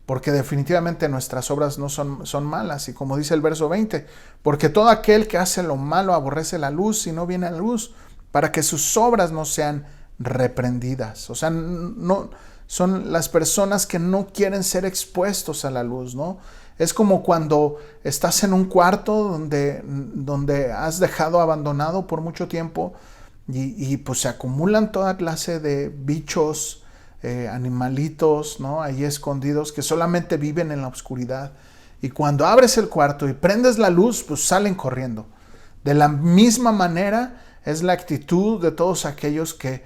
Porque definitivamente nuestras obras no son malas. Y como dice el verso 20, porque todo aquel que hace lo malo aborrece la luz y no viene a la luz, para que sus obras no sean reprendidas. O sea, no son las personas que no quieren ser expuestos a la luz, ¿no? Es como cuando estás en un cuarto donde has dejado abandonado por mucho tiempo y pues se acumulan toda clase de bichos, animalitos, ¿no? Ahí escondidos que solamente viven en la oscuridad. Y cuando abres el cuarto y prendes la luz, pues salen corriendo. De la misma manera es la actitud de todos aquellos que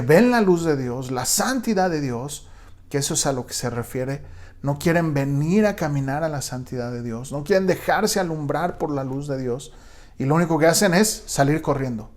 ven la luz de Dios, la santidad de Dios, que eso es a lo que se refiere. No quieren venir a caminar a la santidad de Dios, no quieren dejarse alumbrar por la luz de Dios, y lo único que hacen es salir corriendo.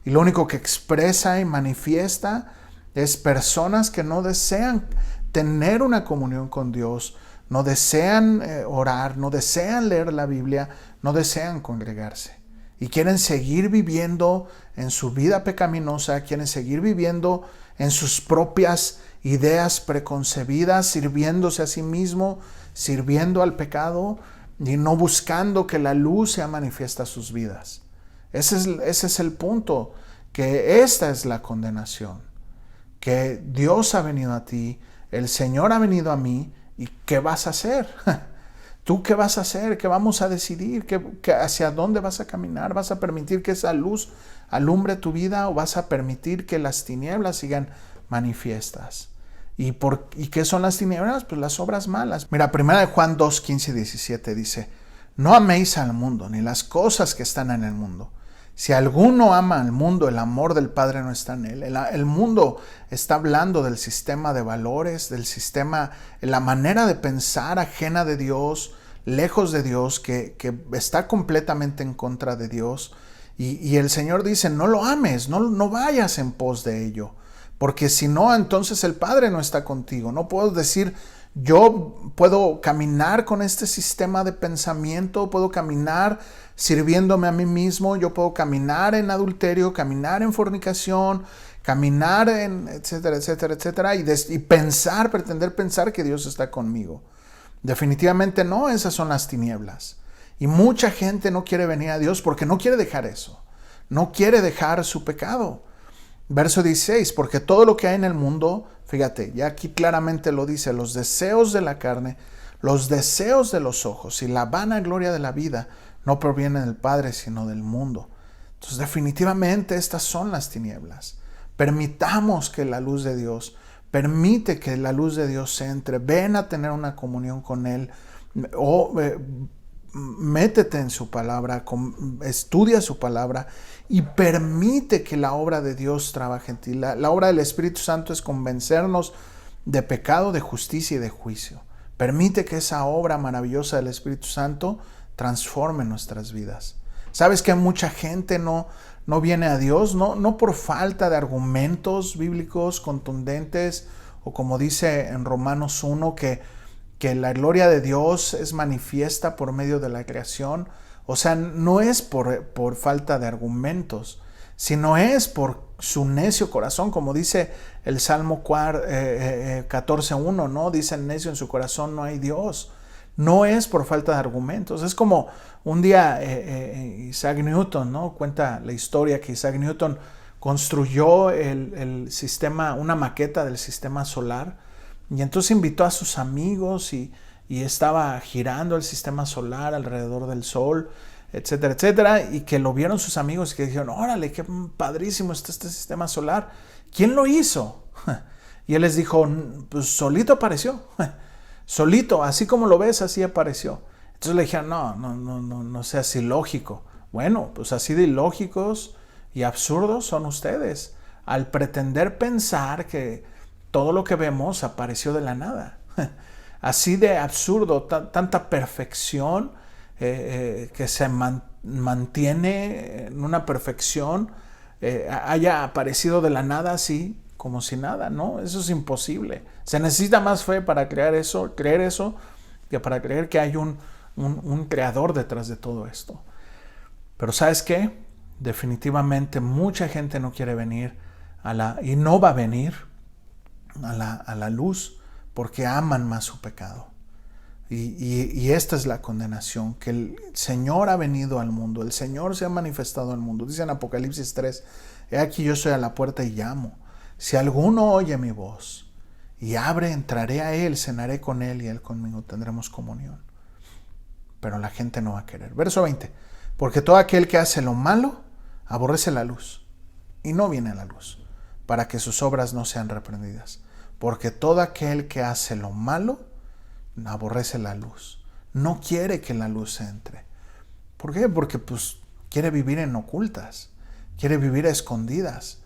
Y lo único que expresa y manifiesta es personas que no desean tener una comunión con Dios, no desean orar, no desean leer la Biblia, no desean congregarse. Y quieren seguir viviendo en su vida pecaminosa, quieren seguir viviendo en sus propias ideas preconcebidas, sirviéndose a sí mismo, sirviendo al pecado y no buscando que la luz sea manifiesta a sus vidas. Ese es el punto, que esta es la condenación, que Dios ha venido a ti, el Señor ha venido a mí, ¿y qué vas a hacer? ¿Tú qué vas a hacer? ¿Qué vamos a decidir? ¿Hacia dónde vas a caminar? ¿Vas a permitir que esa luz alumbre tu vida o vas a permitir que las tinieblas sigan manifiestas? ¿Y qué son las tinieblas? Pues las obras malas. Mira, 1 Juan 2, 15 y 17 dice: no améis al mundo, ni las cosas que están en el mundo. Si alguno ama al mundo, el amor del Padre no está en él. El mundo está hablando del sistema de valores, del sistema, la manera de pensar ajena de Dios, lejos de Dios, que está completamente en contra de Dios. Y el Señor dice: no lo ames, no vayas en pos de ello. Porque si no, entonces el Padre no está contigo. No puedo decir, yo puedo caminar con este sistema de pensamiento, puedo caminar sirviéndome a mí mismo, yo puedo caminar en adulterio, caminar en fornicación, caminar en etcétera, etcétera, etcétera, y pretender pensar que Dios está conmigo. Definitivamente no, esas son las tinieblas. Y mucha gente no quiere venir a Dios porque no quiere dejar eso, no quiere dejar su pecado. Verso 16, porque todo lo que hay en el mundo, fíjate, ya aquí claramente lo dice, los deseos de la carne, los deseos de los ojos y la vanagloria de la vida no provienen del Padre, sino del mundo. Entonces, definitivamente estas son las tinieblas. Permitamos que la luz de Dios, permite que la luz de Dios entre, ven a tener una comunión con Él, o métete en su palabra, estudia su palabra y permite que la obra de Dios trabaje en ti. La obra del Espíritu Santo es convencernos de pecado, de justicia y de juicio. Permite que esa obra maravillosa del Espíritu Santo transforme nuestras vidas. ¿Sabes que mucha gente no viene a Dios? No por falta de argumentos bíblicos contundentes, o como dice en Romanos 1, que la gloria de Dios es manifiesta por medio de la creación. O sea, no es por falta de argumentos, sino es por su necio corazón, como dice el Salmo 14:1, ¿no? Dice: el necio en su corazón no hay Dios. No es por falta de argumentos. Es como un día Isaac Newton, ¿no? Cuenta la historia que Isaac Newton construyó el sistema, una maqueta del sistema solar, y entonces invitó a sus amigos y estaba girando el sistema solar alrededor del sol, etcétera, etcétera, y que lo vieron sus amigos y que dijeron: órale, qué padrísimo está este sistema solar. ¿Quién lo hizo? Y él les dijo: pues solito apareció. Solito, así como lo ves, así apareció. Entonces le dijeron, no seas ilógico. Bueno, pues así de ilógicos y absurdos son ustedes, al pretender pensar que todo lo que vemos apareció de la nada. Así de absurdo, tanta perfección que se mantiene en una perfección, haya aparecido de la nada así como si nada, ¿no? Eso es imposible. Se necesita más fe para creer eso, que para creer que hay un creador detrás de todo esto. Pero ¿sabes qué? Definitivamente mucha gente no quiere venir y no va a venir a la luz porque aman más su pecado. Y esta es la condenación, que el Señor ha venido al mundo, el Señor se ha manifestado al mundo. Dice en Apocalipsis 3, he aquí yo estoy a la puerta y llamo. Si alguno oye mi voz y abre, entraré a él, cenaré con él y él conmigo, tendremos comunión. Pero la gente no va a querer. Verso 20, porque todo aquel que hace lo malo aborrece la luz y no viene a la luz, para que sus obras no sean reprendidas. Porque todo aquel que hace lo malo aborrece la luz, no quiere que la luz entre. ¿Por qué? Porque pues quiere vivir en ocultas, quiere vivir a escondidas,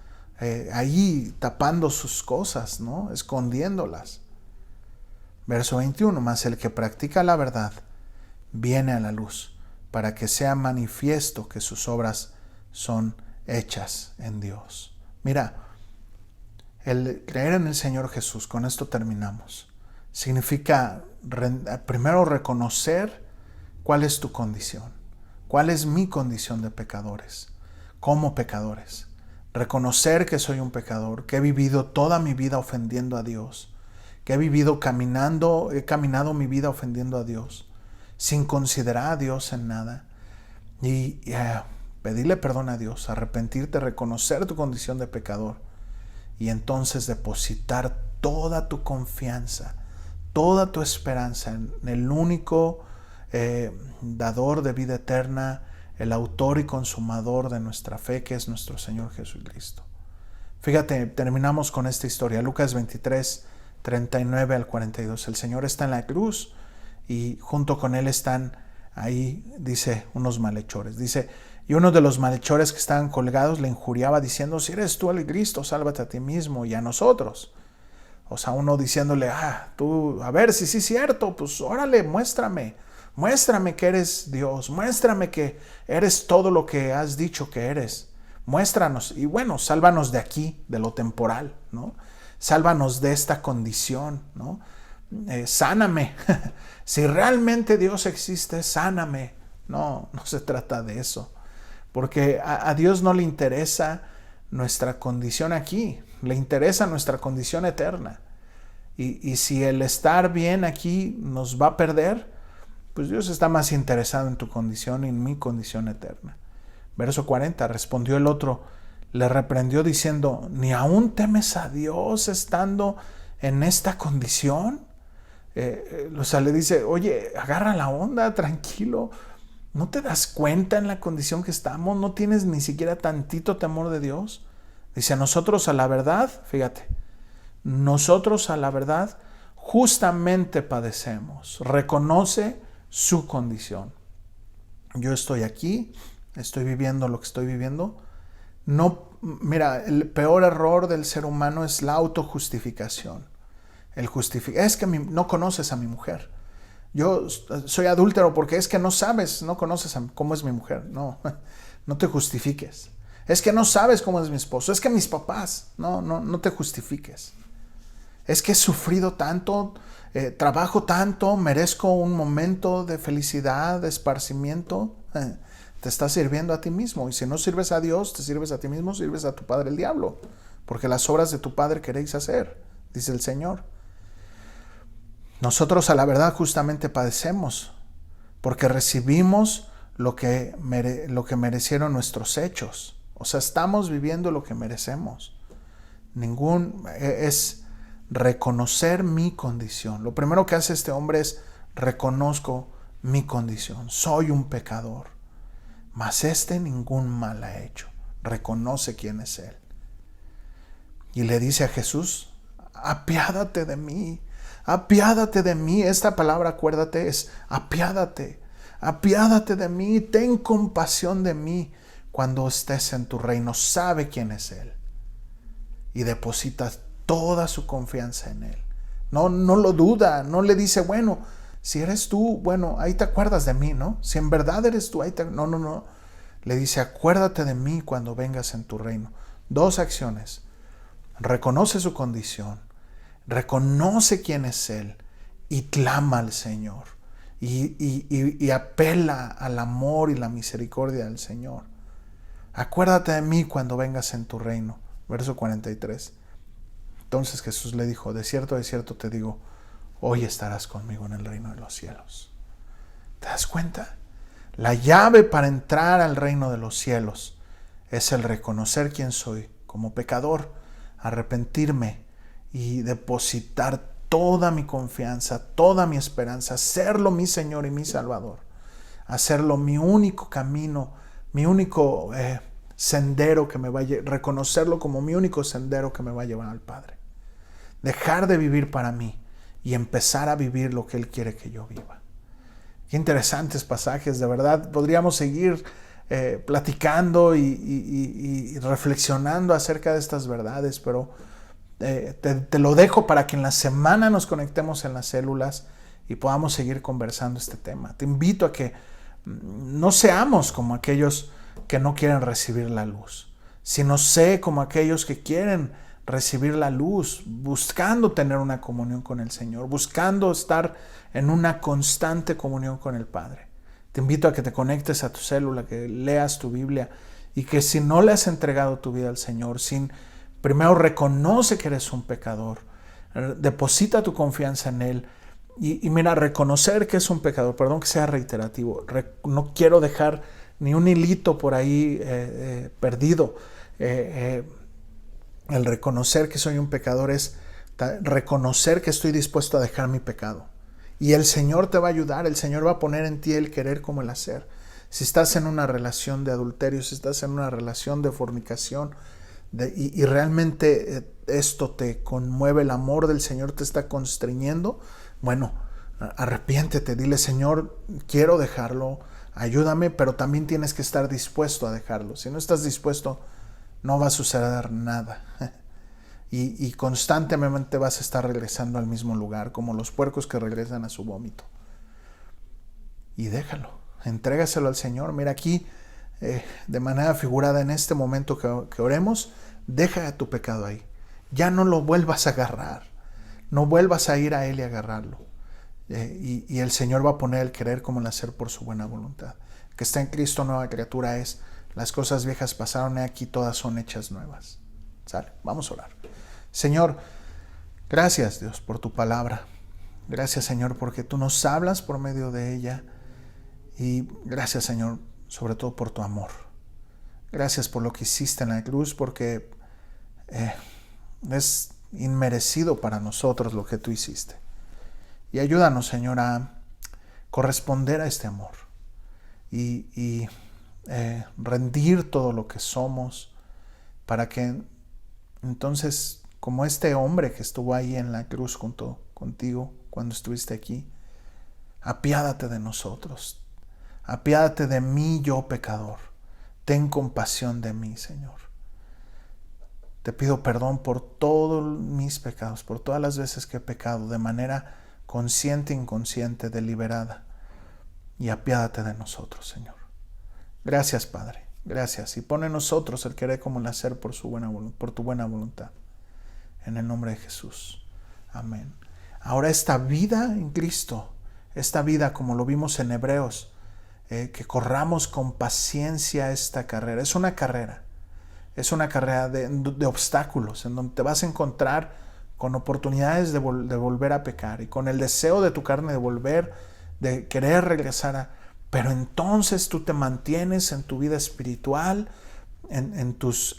ahí tapando sus cosas, ¿no? Escondiéndolas. Verso 21, mas el que practica la verdad viene a la luz, para que sea manifiesto que sus obras son hechas en Dios. Mira, el creer en el Señor Jesús, con esto terminamos, significa primero reconocer cuál es tu condición, cuál es mi condición de pecadores, como pecadores. Reconocer que soy un pecador, que he vivido toda mi vida ofendiendo a Dios, que he caminado mi vida ofendiendo a Dios, sin considerar a Dios en nada. Y pedirle perdón a Dios, arrepentirte, reconocer tu condición de pecador. Y entonces depositar toda tu confianza, toda tu esperanza en el único dador de vida eterna, el autor y consumador de nuestra fe, que es nuestro Señor Jesucristo. Fíjate, terminamos con esta historia. Lucas 23, 39 al 42. El Señor está en la cruz y junto con Él están ahí, dice, unos malhechores. Dice, y uno de los malhechores que estaban colgados le injuriaba diciendo, si eres tú el Cristo, sálvate a ti mismo y a nosotros. O sea, uno diciéndole, tú, a ver si sí es cierto, pues órale, muéstrame que eres Dios, muéstrame que eres todo lo que has dicho que eres, muéstranos, y bueno, sálvanos de aquí, de lo temporal, ¿no? Sálvanos de esta condición, ¿no? Sáname, si realmente Dios existe, sáname. No se trata de eso, porque a Dios no le interesa nuestra condición aquí, le interesa nuestra condición eterna. Y si el estar bien aquí nos va a perder, pues Dios está más interesado en tu condición y en mi condición eterna. Verso 40, respondió el otro, le reprendió diciendo, ¿ni aún temes a Dios estando en esta condición? O sea, le dice, oye, agarra la onda, tranquilo, ¿no te das cuenta en la condición que estamos? ¿No tienes ni siquiera tantito temor de Dios? Dice, nosotros a la verdad, fíjate, nosotros a la verdad justamente padecemos. Reconoce su condición. Yo estoy aquí, estoy viviendo lo que estoy viviendo. No, mira, el peor error del ser humano es la autojustificación. Es que no conoces a mi mujer. Yo soy adúltero porque es que no sabes, no conoces cómo es mi mujer. No te justifiques. Es que no sabes cómo es mi esposo. Es que mis papás. No te justifiques. Es que he sufrido tanto, trabajo tanto, merezco un momento de felicidad, de esparcimiento. Te estás sirviendo a ti mismo. Y si no sirves a Dios, te sirves a ti mismo, sirves a tu padre el diablo. Porque las obras de tu padre queréis hacer, dice el Señor. Nosotros a la verdad justamente padecemos, porque recibimos lo que merecieron nuestros hechos. O sea, estamos viviendo lo que merecemos. Es reconocer mi condición. Lo primero que hace este hombre es reconozco mi condición. Soy un pecador, mas ningún mal ha hecho. Reconoce quién es él. Y le dice a Jesús, apiádate de mí, Apiádate de mí. Esta palabra, acuérdate, es apiádate. Apiádate de mí, ten compasión de mí cuando estés en tu reino. Sabe quién es Él y deposita toda su confianza en Él. No lo duda, no le dice, bueno, si eres tú, bueno, ahí te acuerdas de mí, ¿no? Si en verdad eres tú, ahí te... No. Le dice, acuérdate de mí cuando vengas en tu reino. 2 acciones. Reconoce su condición, reconoce quién es Él y clama al Señor. Y apela al amor y la misericordia del Señor. Acuérdate de mí cuando vengas en tu reino. Verso 43. Entonces Jesús le dijo, de cierto te digo, hoy estarás conmigo en el reino de los cielos. ¿Te das cuenta? La llave para entrar al reino de los cielos es el reconocer quién soy como pecador, arrepentirme y depositar toda mi confianza, toda mi esperanza, hacerlo mi Señor y mi Salvador, hacerlo mi único camino, mi único sendero que me va a reconocerlo como mi único sendero que me va a llevar al Padre. Dejar de vivir para mí y empezar a vivir lo que Él quiere que yo viva. Qué interesantes pasajes, de verdad. Podríamos seguir platicando y reflexionando acerca de estas verdades, pero te lo dejo para que en la semana nos conectemos en las células y podamos seguir conversando este tema. Te invito a que no seamos como aquellos que no quieren recibir la luz, sino sé como aquellos que quieren recibir la luz, buscando tener una comunión con el Señor, buscando estar en una constante comunión con el Padre. Te invito a que te conectes a tu célula, que leas tu Biblia y que si no le has entregado tu vida al Señor, primero reconoce que eres un pecador, deposita tu confianza en Él y mira, reconocer que es un pecador, perdón que sea reiterativo, no quiero dejar ni un hilito por ahí perdido. El reconocer que soy un pecador es reconocer que estoy dispuesto a dejar mi pecado. Y el Señor te va a ayudar, el Señor va a poner en ti el querer como el hacer. Si estás en una relación de adulterio, si estás en una relación de fornicación, y realmente esto te conmueve, el amor del Señor te está constriñendo, bueno, arrepiéntete, dile, Señor, quiero dejarlo, ayúdame, pero también tienes que estar dispuesto a dejarlo. Si no estás dispuesto, no va a suceder nada. Y constantemente vas a estar regresando al mismo lugar, como los puercos que regresan a su vómito. Y déjalo, entrégaselo al Señor. Mira aquí, de manera figurada en este momento que oremos, deja tu pecado ahí. Ya no lo vuelvas a agarrar. No vuelvas a ir a Él y agarrarlo. Y el Señor va a poner el querer como el hacer por su buena voluntad. Que está en Cristo, nueva criatura es. Las cosas viejas pasaron y aquí todas son hechas nuevas. ¿Sale? Vamos a orar. Señor, gracias Dios por tu palabra. Gracias Señor porque tú nos hablas por medio de ella. Y gracias Señor sobre todo por tu amor. Gracias por lo que hiciste en la cruz porque es inmerecido para nosotros lo que tú hiciste. Y ayúdanos Señor a corresponder a este amor. Y rendir todo lo que somos para que entonces, como este hombre que estuvo ahí en la cruz junto contigo cuando estuviste aquí, apiádate de nosotros, apiádate de mí, yo pecador, ten compasión de mí, Señor. Te pido perdón por todos mis pecados, por todas las veces que he pecado de manera consciente, inconsciente, deliberada, y apiádate de nosotros, Señor. Gracias, Padre. Gracias. Y pon en nosotros el querer como el hacer por tu buena voluntad. En el nombre de Jesús. Amén. Ahora esta vida en Cristo, esta vida como lo vimos en Hebreos, que corramos con paciencia esta carrera. Es una carrera de obstáculos en donde te vas a encontrar con oportunidades de volver a pecar y con el deseo de tu carne de querer regresar pero entonces tú te mantienes en tu vida espiritual, en tus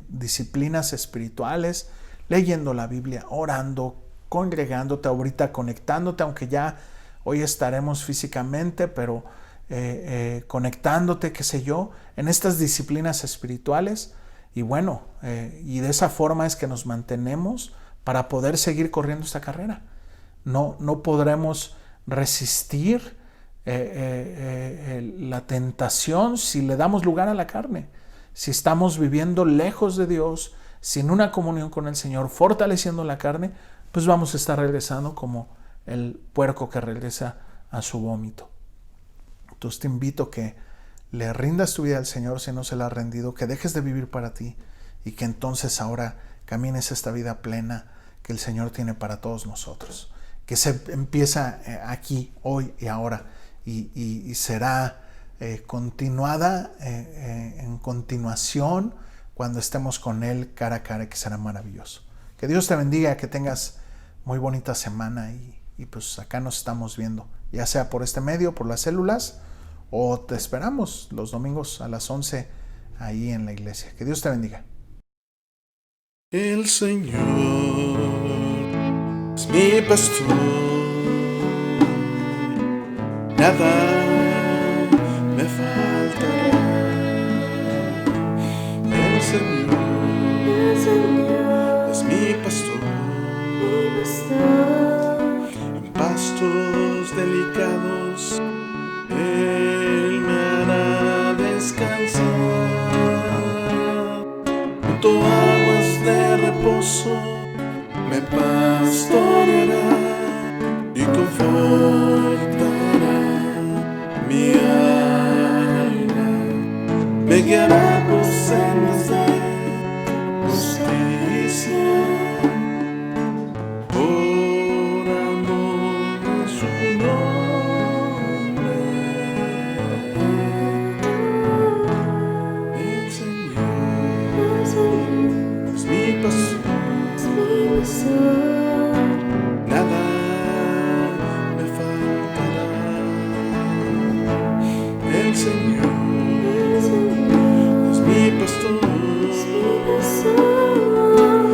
disciplinas espirituales, leyendo la Biblia, orando, congregándote, ahorita conectándote, aunque ya hoy estaremos físicamente, pero conectándote, qué sé yo, en estas disciplinas espirituales. Y bueno, y de esa forma es que nos mantenemos para poder seguir corriendo esta carrera. No podremos resistir la tentación si le damos lugar a la carne. Si estamos viviendo lejos de Dios, sin una comunión con el Señor, fortaleciendo la carne, pues vamos a estar regresando como el puerco que regresa a su vómito. Entonces te invito a que le rindas tu vida al Señor si no se la has rendido, que dejes de vivir para ti y que entonces ahora camines esta vida plena que el Señor tiene para todos nosotros, que se empieza aquí, hoy y ahora, y será continuada en continuación cuando estemos con Él cara a cara, que será maravilloso. Que Dios te bendiga, que tengas muy bonita semana y pues acá nos estamos viendo, ya sea por este medio, por las células, o te esperamos los domingos a las 11 ahí en la iglesia. Que Dios te bendiga. El Señor es mi pastor, nada me faltará. El Señor es mi pastor, en pastos delicados Él me hará descansar, junto a aguas de reposo me pastoreará y confortará mi alma, me guiará por sendas de justicia, por amor a su nombre. El Señor es mi pastor, nada me faltará. El Señor es mi pastor,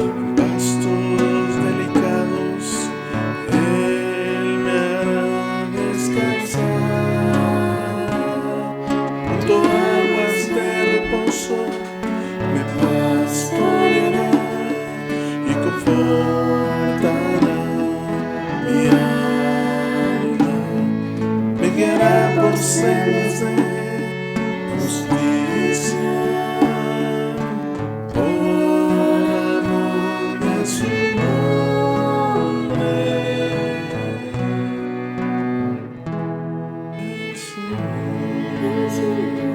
en pastos delicados Él me hará descansar, junto a aguas de reposo me pastoreará y confortará mi alma, me guiará por sendas de justicia, por amor de su nombre. El Señor